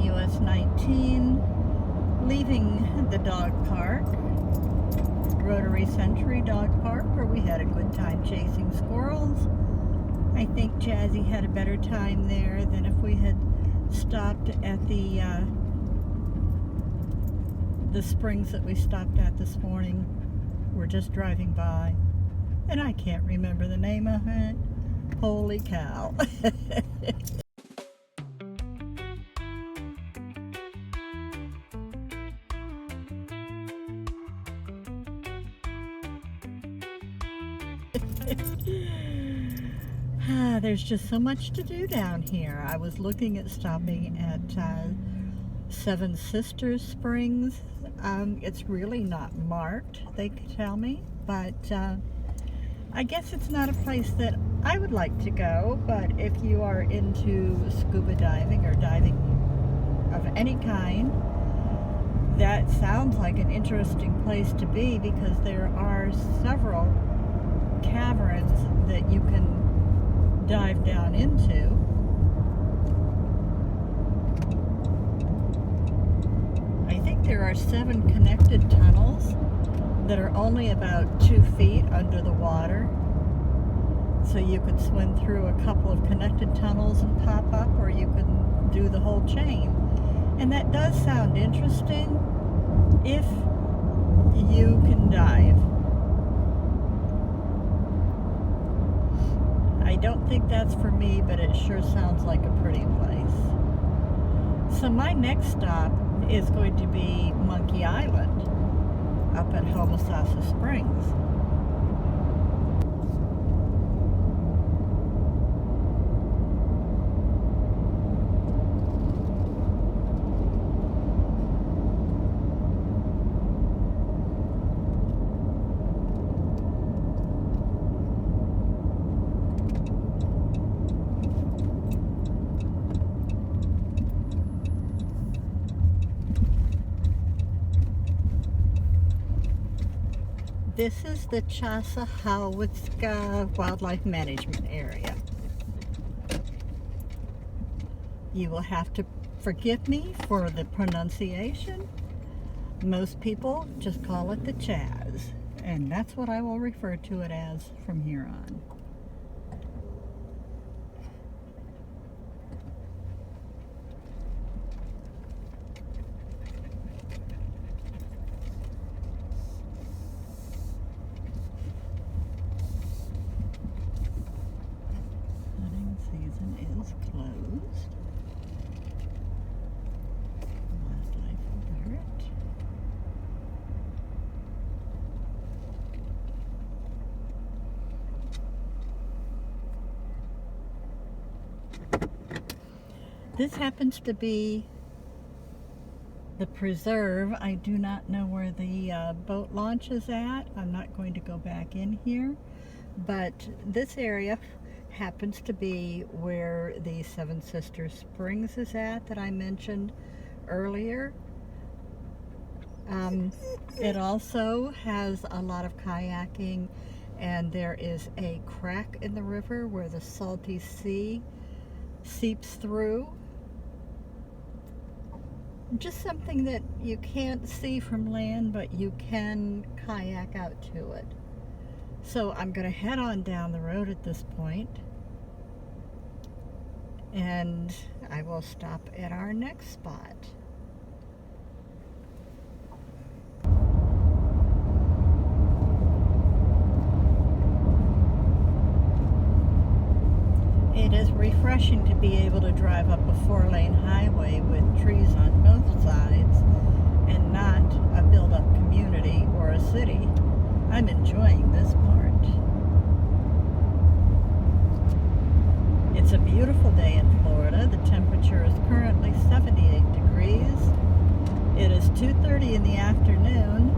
US19, leaving the dog park, Rotary Century Dog Park, where we had a good time chasing squirrels. I think Jazzi had a better time there than if we had stopped at the springs that we stopped at this morning. We're just driving by, and I can't remember the name of it. Holy cow. There's just so much to do down here. I was looking at stopping at Seven Sisters Springs. It's really not marked, they tell me, but I guess it's not a place that I would like to go. But if you are into scuba diving or diving of any kind, that sounds like an interesting place to be, because there are several caverns that you can dive down into. I think there are 7 connected tunnels that are only about 2 feet under the water. So you could swim through a couple of connected tunnels and pop up, or you could do the whole chain. And that does sound interesting if you can dive. I don't think that's for me, but it sure sounds like a pretty place. So my next stop is going to be Monkey Island up at Homosassa Springs. This is the Chassahowitzka Wildlife Management Area. You will have to forgive me for the pronunciation. Most people just call it the Chaz, and that's what I will refer to it as from here on. Is closed. Wildlife alert. This happens to be the preserve. I do not know where the boat launch is at. I'm not going to go back in here, but this area happens to be where the Seven Sisters Springs is at that I mentioned earlier. It also has a lot of kayaking, and there is a crack in the river where the salty sea seeps through. Just something that you can't see from land, but you can kayak out to it. So I'm going to head on down the road at this point, and I will stop at our next spot. It is refreshing to be able to drive up a 4-lane highway with trees on both sides and not a built-up community or a city. I'm enjoying this part. It's a beautiful day in Florida. The temperature is currently 78 degrees. It is 2:30 in the afternoon.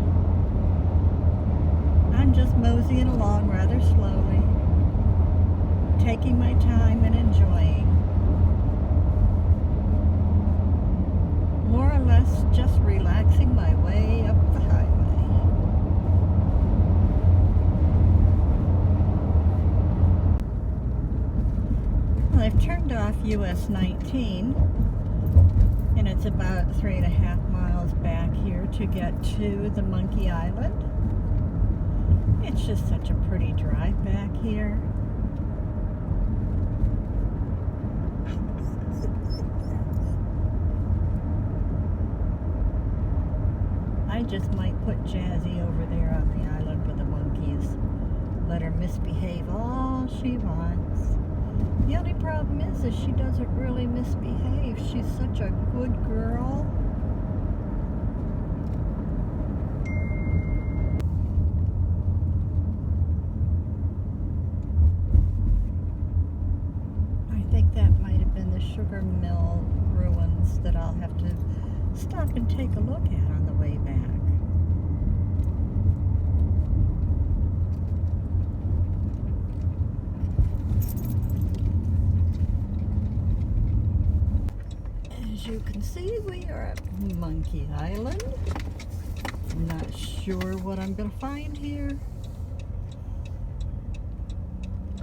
I'm just moseying along rather slowly, taking my time and enjoying. More or less just relaxing my way up the highway. Well, I've turned off US19, and it's about 3.5 miles back here to get to the Monkey Island. It's just such a pretty drive back here. I just might put Jazzi over there on the island with the monkeys. Let her misbehave all she wants. The only problem is she doesn't really misbehave. She's such a good girl. I think that might have been the sugar mill ruins that I'll have to stop and take a look at on the way back. As you can see, we are at Monkey Island. I'm not sure what I'm going to find here.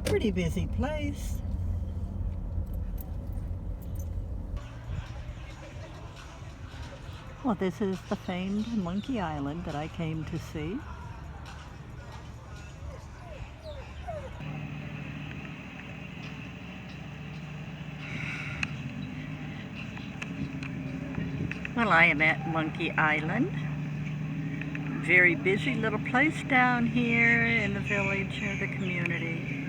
Pretty busy place. Well, this is the famed Monkey Island that I came to see. Well, I am at Monkey Island. Very busy little place down here in the village or the community.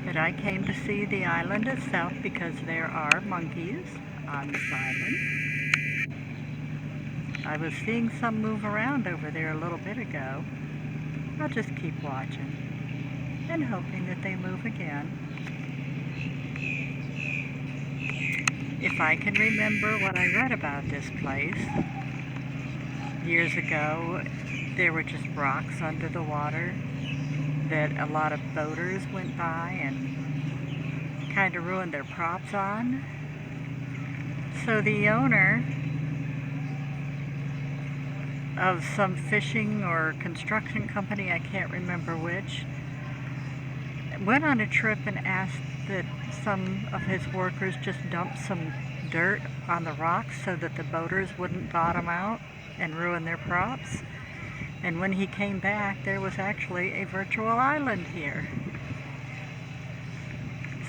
But I came to see the island itself because there are monkeys on this island. I was seeing some move around over there a little bit ago. I'll just keep watching and hoping that they move again. If I can remember what I read about this place, years ago there were just rocks under the water that a lot of boaters went by and kind of ruined their props on. So the owner of some fishing or construction company, I can't remember which, went on a trip and asked that some of his workers just dump some dirt on the rocks so that the boaters wouldn't bottom out and ruin their props. And when he came back, there was actually a virtual island here.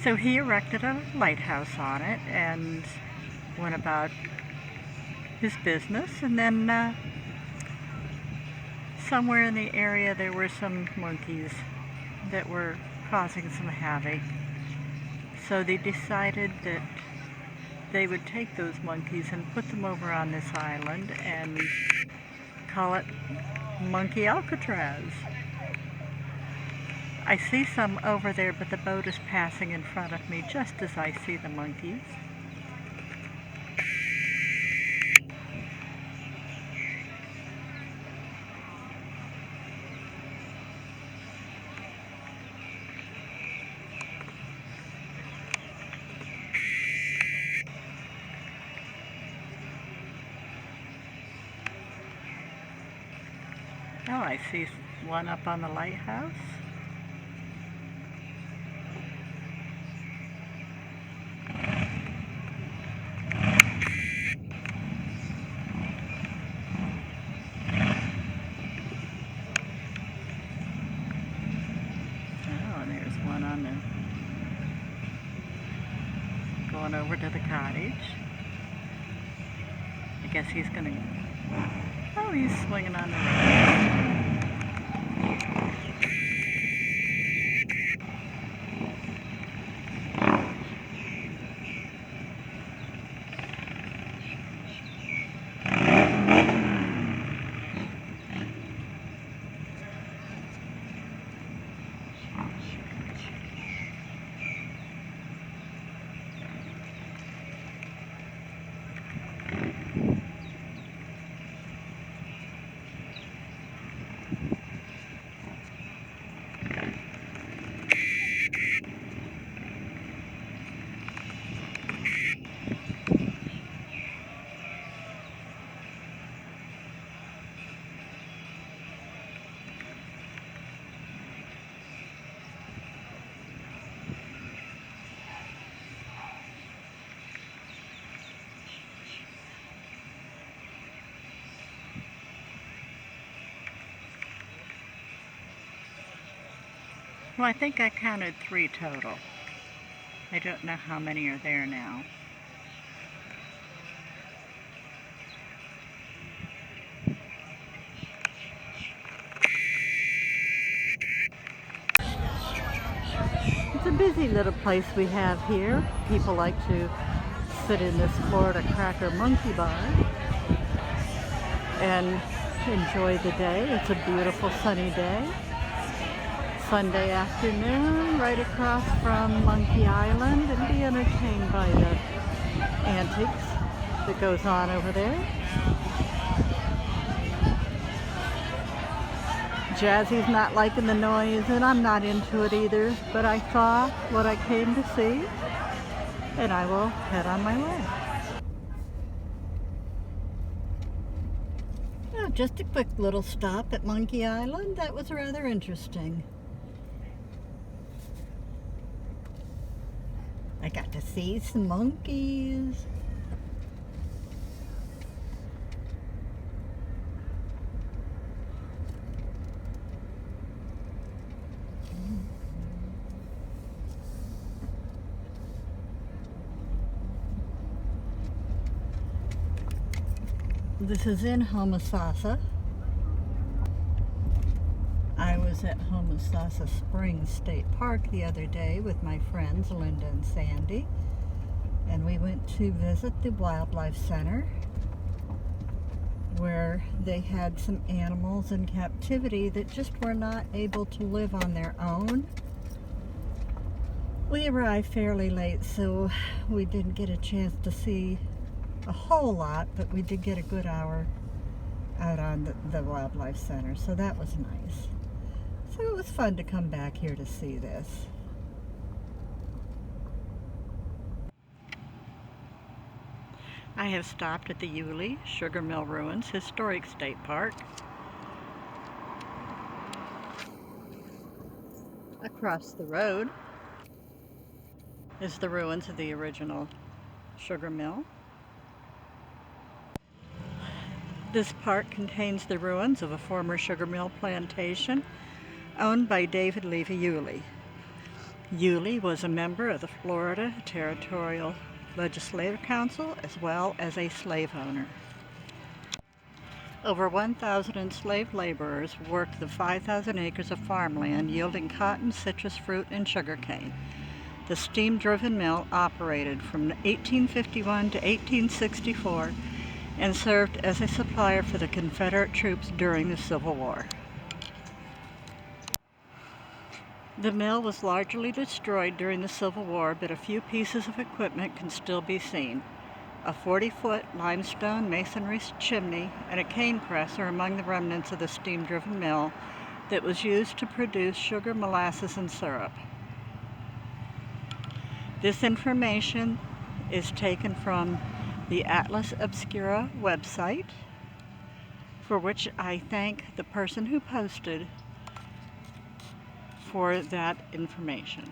So he erected a lighthouse on it and went about his business. And then somewhere in the area there were some monkeys that were causing some havoc. So they decided that they would take those monkeys and put them over on this island and call it Monkey Alcatraz. I see some over there, but the boat is passing in front of me just as I see the monkeys. Oh, I see one up on the lighthouse. Oh, and there's one on the going over to the cottage. I guess he's gonna. Oh, he's swinging on the road. Well, I think I counted 3 total. I don't know how many are there now. It's a busy little place we have here. People like to sit in this Florida Cracker Monkey Bar and enjoy the day. It's a beautiful sunny day. Sunday afternoon, right across from Monkey Island, and be entertained by the antics that goes on over there. Jazzi's not liking the noise, and I'm not into it either, but I saw what I came to see, and I will head on my way. Oh, just a quick little stop at Monkey Island. That was rather interesting. I got to see some monkeys. This is in Homosassa. I was at Homosassa Springs State Park the other day with my friends Linda and Sandy, and we went to visit the Wildlife Center where they had some animals in captivity that just were not able to live on their own. We arrived fairly late, so we didn't get a chance to see a whole lot, but we did get a good hour out on the Wildlife Center, so that was nice. So it was fun to come back here to see this. I have stopped at the Yulee Sugar Mill Ruins Historic State Park. Across the road is the ruins of the original sugar mill. This park contains the ruins of a former sugar mill plantation owned by David Levy Yulee. Yulee was a member of the Florida Territorial Legislative Council as well as a slave owner. Over 1,000 enslaved laborers worked the 5,000 acres of farmland yielding cotton, citrus fruit, and sugarcane. The steam-driven mill operated from 1851 to 1864 and served as a supplier for the Confederate troops during the Civil War. The mill was largely destroyed during the Civil War, but a few pieces of equipment can still be seen. A 40-foot limestone masonry chimney and a cane press are among the remnants of the steam-driven mill that was used to produce sugar, molasses, and syrup. This information is taken from the Atlas Obscura website, for which I thank the person who posted for that information.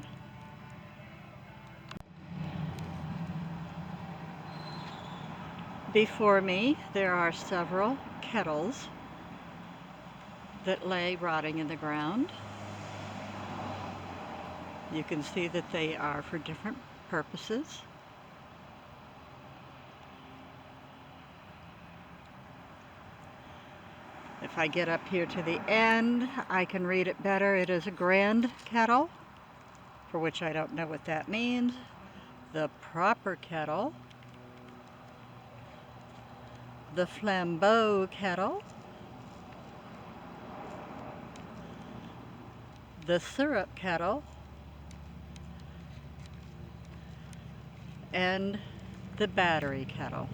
Before me, there are several kettles that lay rotting in the ground. You can see that they are for different purposes. If I get up here to the end, I can read it better. It is a grand kettle, for which I don't know what that means. The proper kettle. The flambeau kettle. The syrup kettle. And the battery kettle.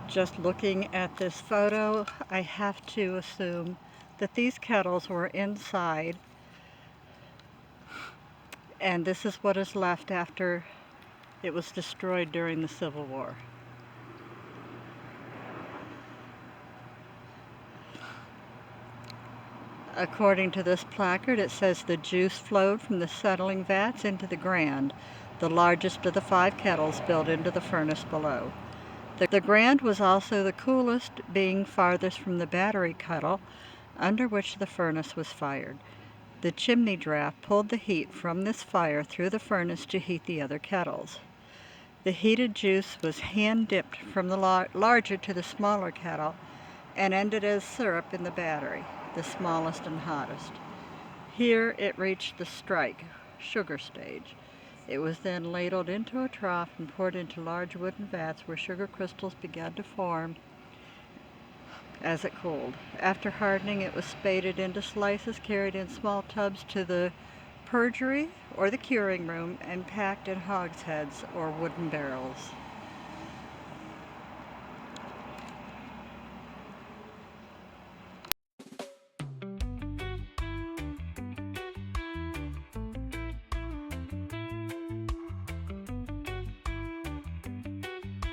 Just looking at this photo, I have to assume that these kettles were inside, and this is what is left after it was destroyed during the Civil War. According to this placard, it says the juice flowed from the settling vats into the grand, the largest of the 5 kettles built into the furnace below. The grand was also the coolest, being farthest from the battery kettle under which the furnace was fired. The chimney draft pulled the heat from this fire through the furnace to heat the other kettles. The heated juice was hand-dipped from the larger to the smaller kettle and ended as syrup in the battery, the smallest and hottest. Here it reached the sugar stage. It was then ladled into a trough and poured into large wooden vats where sugar crystals began to form as it cooled. After hardening, it was spaded into slices, carried in small tubs to the purgery or the curing room, and packed in hogsheads or wooden barrels.